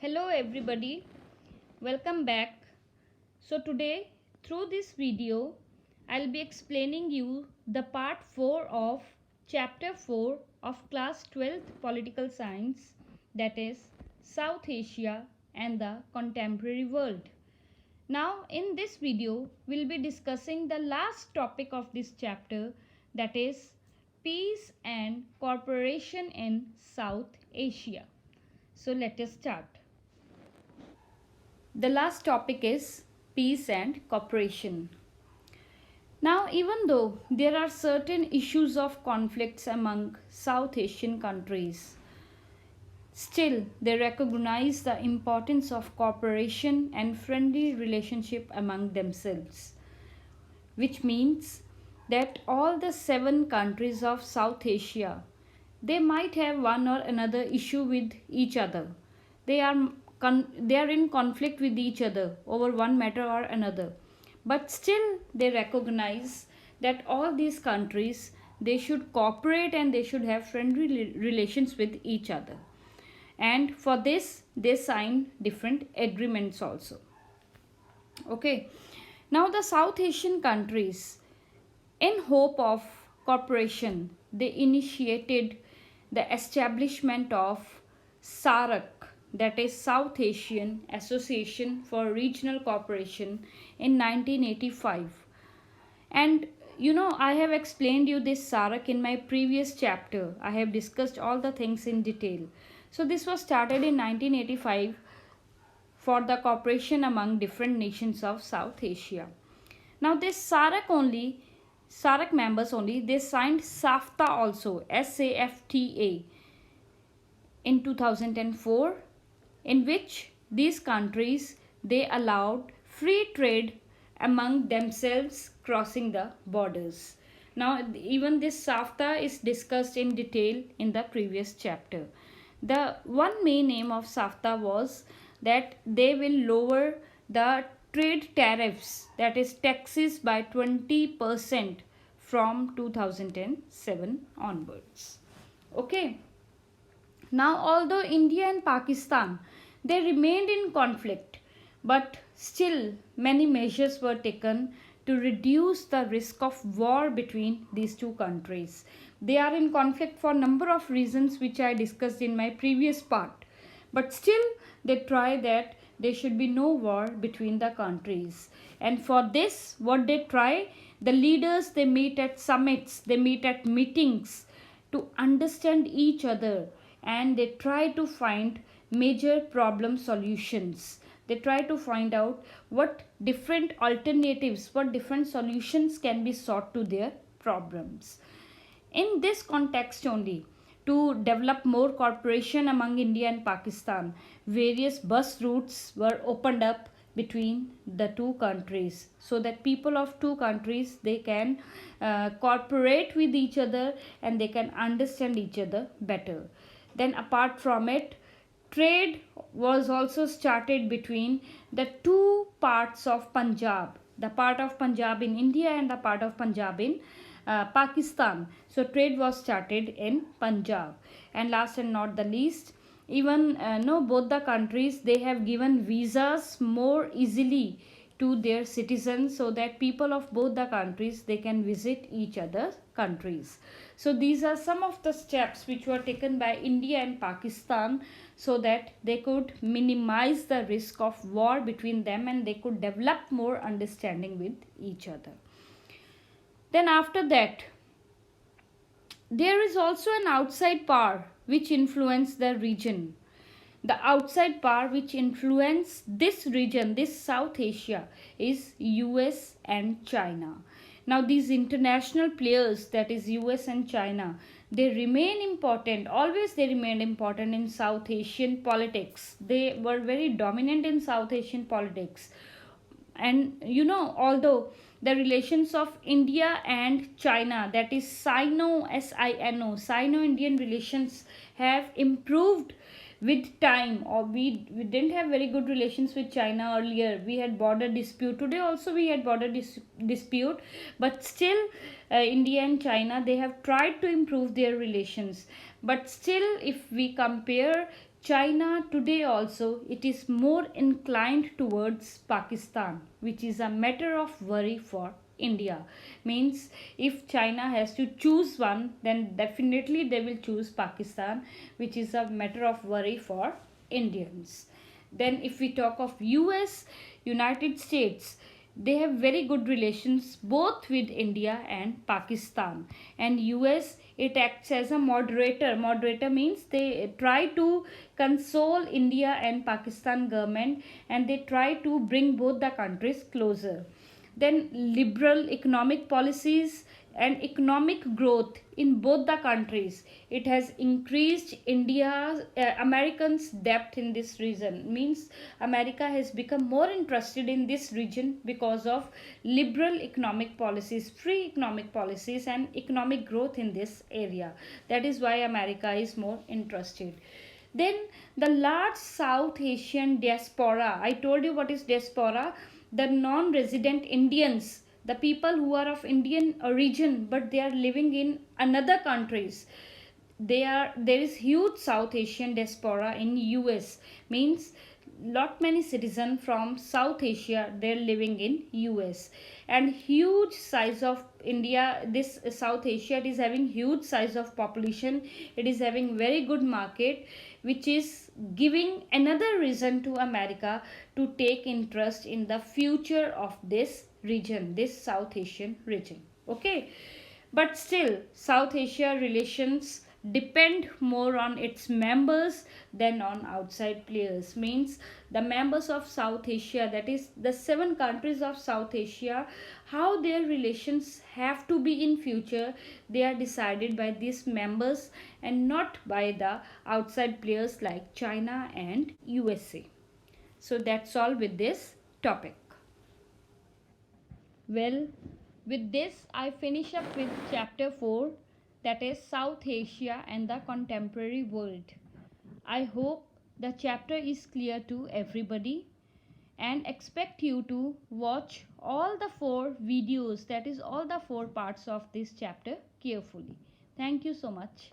Hello everybody, welcome back. So today through this video I'll be explaining you the part 4 of chapter 4 of class 12th political science, that is South Asia and the contemporary world. Now in this video we'll be discussing the last topic of this chapter, that is peace and cooperation in South Asia. So let us start. The last topic is peace and cooperation. Now, even though there are certain issues of conflicts among South Asian countries, still they recognize the importance of cooperation and friendly relationship among themselves, which means that all the 7 countries of South Asia, they might have one or another issue with each other. They are in conflict with each other over one matter or another, but still they recognize that all these countries, they should cooperate and they should have friendly relations with each other, and for this they sign different agreements also. Okay, now the South Asian countries, in hope of cooperation, they initiated the establishment of SAARC, that is South Asian Association for Regional Cooperation, in 1985. And I have explained you this SAARC in my previous chapter. I have discussed all the things in detail. So this was started in 1985 for the cooperation among different nations of South Asia. Now this SAARC members only, they signed SAFTA also, SAFTA, in 2004, in which these countries, they allowed free trade among themselves crossing the borders. Now even this SAFTA is discussed in detail in the previous chapter. The one main aim of SAFTA was that they will lower the trade tariffs, that is taxes, by 20% from 2007 onwards. Okay. Now although India and Pakistan, they remained in conflict, but still many measures were taken to reduce the risk of war between these two countries. They are in conflict for a number of reasons which I discussed in my previous part, but still they try that there should be no war between the countries. And for this, what they try, the leaders, they meet at summits, they meet at meetings to understand each other, and they try to find major problem solutions. They try to find out what different alternatives, what different solutions can be sought to their problems. In this context only, to develop more cooperation among India and Pakistan, various bus routes were opened up between the two countries, so that people of two countries, they can cooperate with each other and they can understand each other better. Then apart from it, trade was also started between the two parts of Punjab, the part of Punjab in India and the part of Punjab in Pakistan. So trade was started in Punjab. And last and not the least, even both the countries, they have given visas more easily to their citizens, so that people of both the countries, they can visit each other's countries. So these are some of the steps which were taken by India and Pakistan, so that they could minimize the risk of war between them and they could develop more understanding with each other. Then after that, there is also an outside power which influenced the region. The outside power which influenced this region, this South Asia, is US and China. Now these international players, that is US and China, they remain important, always they remained important in South Asian politics. They were very dominant in South Asian politics. And although the relations of India and China, that is Sino, Sino-Indian relations, have improved with time, or we didn't have very good relations with China earlier. We had border dispute. Today also we had border dispute, but still India and China, they have tried to improve their relations. But still, if we compare China today also it is more inclined towards Pakistan, which is a matter of worry for India. Means if China has to choose one, then definitely they will choose Pakistan, which is a matter of worry for Indians. Then if we talk of US, United States, they have very good relations both with India and Pakistan. And US, it acts as a moderator means they try to console India and Pakistan government, and they try to bring both the countries closer. Then liberal economic policies and economic growth in both the countries, it has increased India's Americans depth in this region. Means America has become more interested in this region because of liberal economic policies, free economic policies, and economic growth in this area. That is why America is more interested. Then the large South Asian diaspora. I told you what is diaspora. The non-resident Indians, the people who are of Indian origin but they are living in another countries. There is huge South Asian diaspora in US. Means lot many citizens from South Asia they're living in US, and huge size of India. This South Asia, it is having huge size of population. It is having very good market, which is giving another reason to America to take interest in the future of this region, this South Asian region. Okay, but still South Asia relations depend more on its members than on outside players. Means the members of South Asia, that is the 7 countries of South Asia, how their relations have to be in future, they are decided by these members and not by the outside players like China and USA. So that's all with this topic. Well, with this, I finish up with chapter 4, that is South Asia and the Contemporary World. I hope the chapter is clear to everybody and expect you to watch all the 4 videos, that is, all the 4 parts of this chapter carefully. Thank you so much.